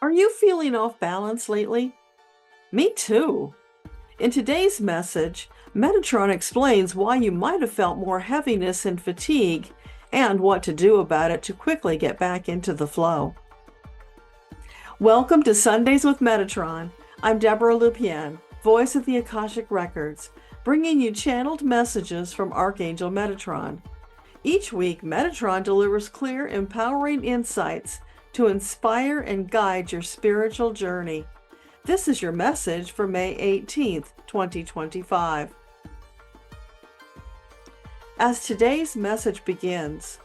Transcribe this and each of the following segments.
Are you feeling off balance lately? Me too. In today's message, Metatron explains why you might have felt more heaviness and fatigue and what to do about it to quickly get back into the flow. Welcome to Sundays with Metatron. I'm Debbra Lupien, voice of the Akashic Records, bringing you channeled messages from Archangel Metatron. Each week, Metatron delivers clear, empowering insights to inspire and guide your spiritual journey. This is your message for May 18th, 2025. As today's message begins,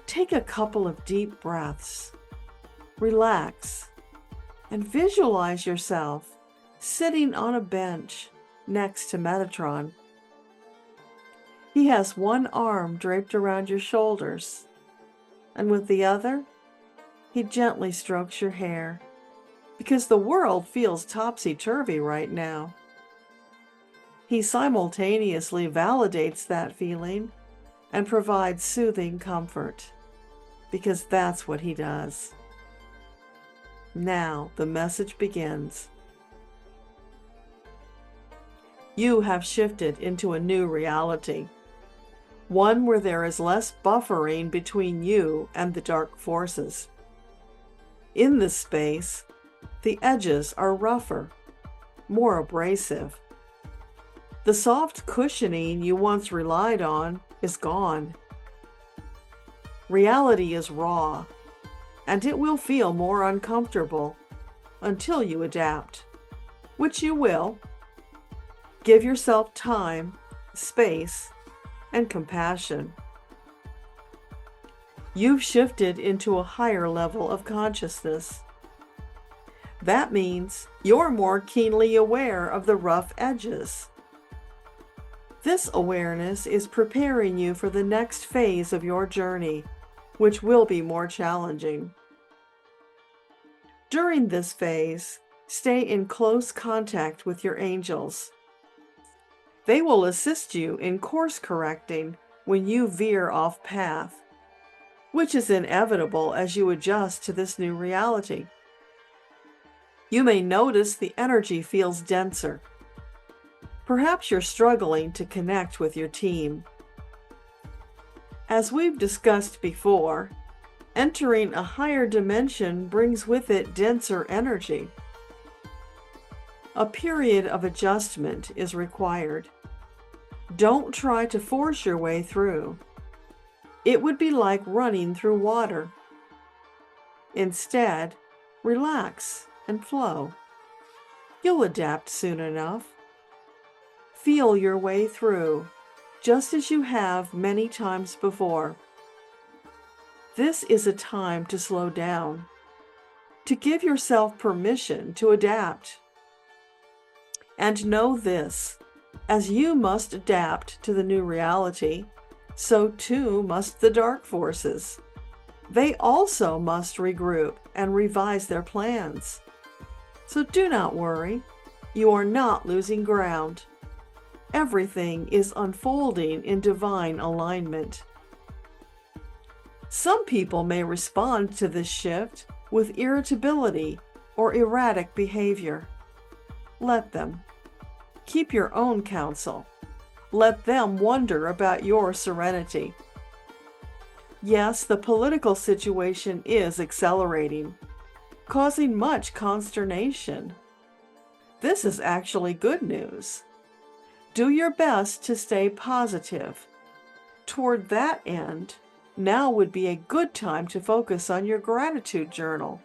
take a couple of deep breaths, relax, and visualize yourself sitting on a bench next to Metatron. He has one arm draped around your shoulders, and with the other, he gently strokes your hair, because the world feels topsy-turvy right now. He simultaneously validates that feeling and provides soothing comfort, because that's what he does. Now the message begins. You have shifted into a new reality, one where there is less buffering between you and the dark forces. In this space, the edges are rougher, more abrasive. The soft cushioning you once relied on is gone. Reality is raw, and it will feel more uncomfortable until you adapt, which you will. Give yourself time, space, and compassion. You've shifted into a higher level of consciousness. That means you're more keenly aware of the rough edges. This awareness is preparing you for the next phase of your journey, which will be more challenging. During this phase, stay in close contact with your angels. They will assist you in course correcting when you veer off path, which is inevitable as you adjust to this new reality. You may notice the energy feels denser. Perhaps you're struggling to connect with your team. As we've discussed before, entering a higher dimension brings with it denser energy. A period of adjustment is required. Don't try to force your way through. It would be like running through water. Instead, relax and flow. You'll adapt soon enough. Feel your way through, just as you have many times before. This is a time to slow down, to give yourself permission to adapt. And know this, as you must adapt to the new reality, so too must the dark forces. They also must regroup and revise their plans. So do not worry, you are not losing ground. Everything is unfolding in divine alignment. Some people may respond to this shift with irritability or erratic behavior. Let them. Keep your own counsel. Let them wonder about your serenity. Yes, the political situation is accelerating, causing much consternation. This is actually good news. Do your best to stay positive. Toward that end, now would be a good time to focus on your gratitude journal,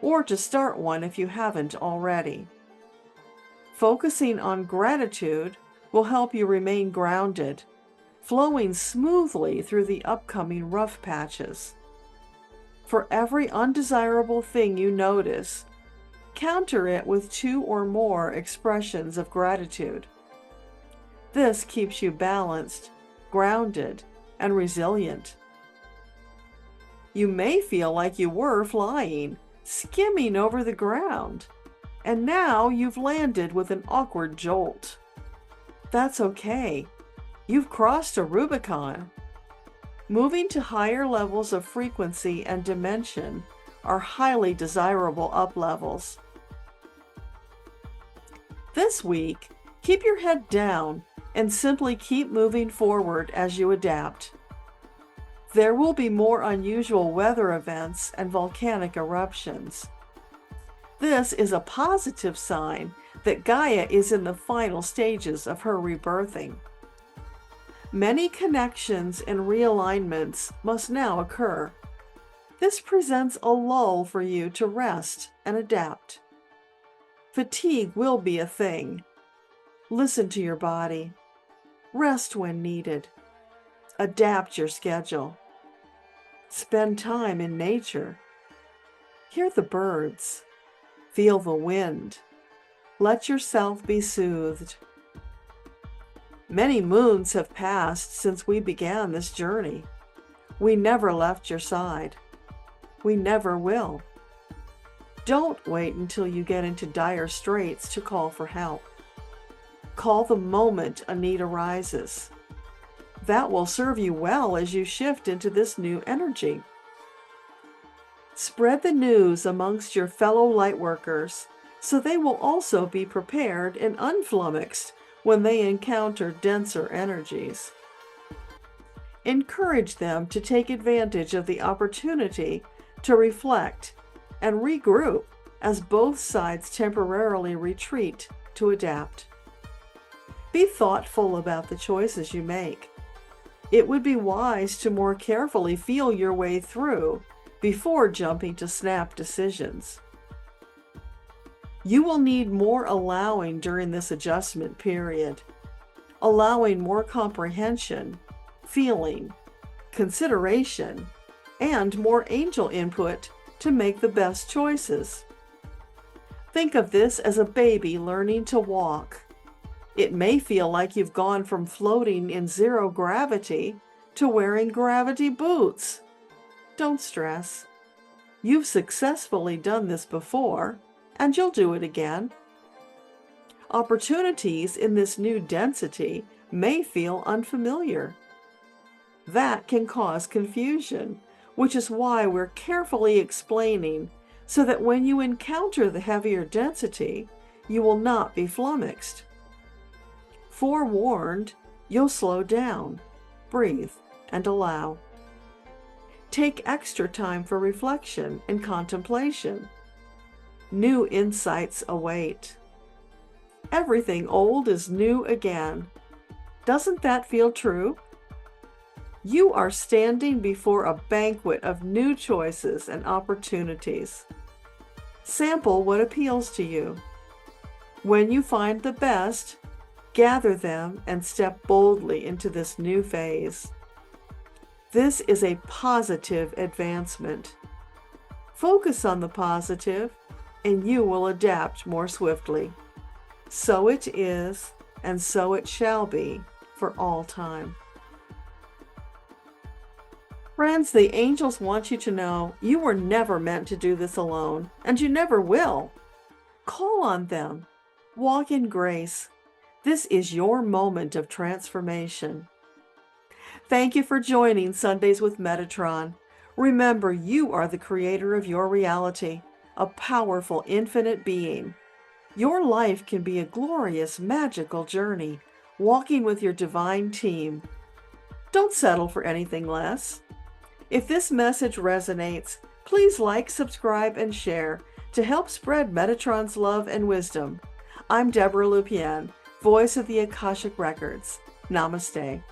or to start one if you haven't already. Focusing on gratitude will help you remain grounded, flowing smoothly through the upcoming rough patches. For every undesirable thing you notice, counter it with 2 or more expressions of gratitude. This keeps you balanced, grounded, and resilient. You may feel like you were flying, skimming over the ground, and now you've landed with an awkward jolt. That's okay. You've crossed a Rubicon. Moving to higher levels of frequency and dimension are highly desirable up levels. This week, keep your head down and simply keep moving forward as you adapt. There will be more unusual weather events and volcanic eruptions. This is a positive sign that Gaia is in the final stages of her rebirthing. Many connections and realignments must now occur. This presents a lull for you to rest and adapt. Fatigue will be a thing. Listen to your body. Rest when needed. Adapt your schedule. Spend time in nature. Hear the birds. Feel the wind. Let yourself be soothed. Many moons have passed since we began this journey. We never left your side. We never will. Don't wait until you get into dire straits to call for help. Call the moment a need arises. That will serve you well as you shift into this new energy. Spread the news amongst your fellow lightworkers so they will also be prepared and unflummoxed when they encounter denser energies. Encourage them to take advantage of the opportunity to reflect and regroup as both sides temporarily retreat to adapt. Be thoughtful about the choices you make. It would be wise to more carefully feel your way through before jumping to snap decisions. You will need more allowing during this adjustment period, allowing more comprehension, feeling, consideration, and more angel input to make the best choices. Think of this as a baby learning to walk. It may feel like you've gone from floating in zero gravity to wearing gravity boots. Don't stress. You've successfully done this before, and you'll do it again. Opportunities in this new density may feel unfamiliar. That can cause confusion, which is why we're carefully explaining so that when you encounter the heavier density, you will not be flummoxed. Forewarned, you'll slow down, breathe, and allow. Take extra time for reflection and contemplation. New insights await. Everything old is new again. Doesn't that feel true? You are standing before a banquet of new choices and opportunities. Sample what appeals to you. When you find the best, gather them and step boldly into this new phase. This is a positive advancement. Focus on the positive, and you will adapt more swiftly. So it is, and so it shall be, for all time. Friends, the angels want you to know you were never meant to do this alone, and you never will. Call on them. Walk in grace. This is your moment of transformation. Thank you for joining Sundays with Metatron. Remember, you are the creator of your reality, a powerful, infinite being. Your life can be a glorious, magical journey, walking with your divine team. Don't settle for anything less. If this message resonates, please like, subscribe, and share to help spread Metatron's love and wisdom. I'm Debbra Lupien, voice of the Akashic Records. Namaste.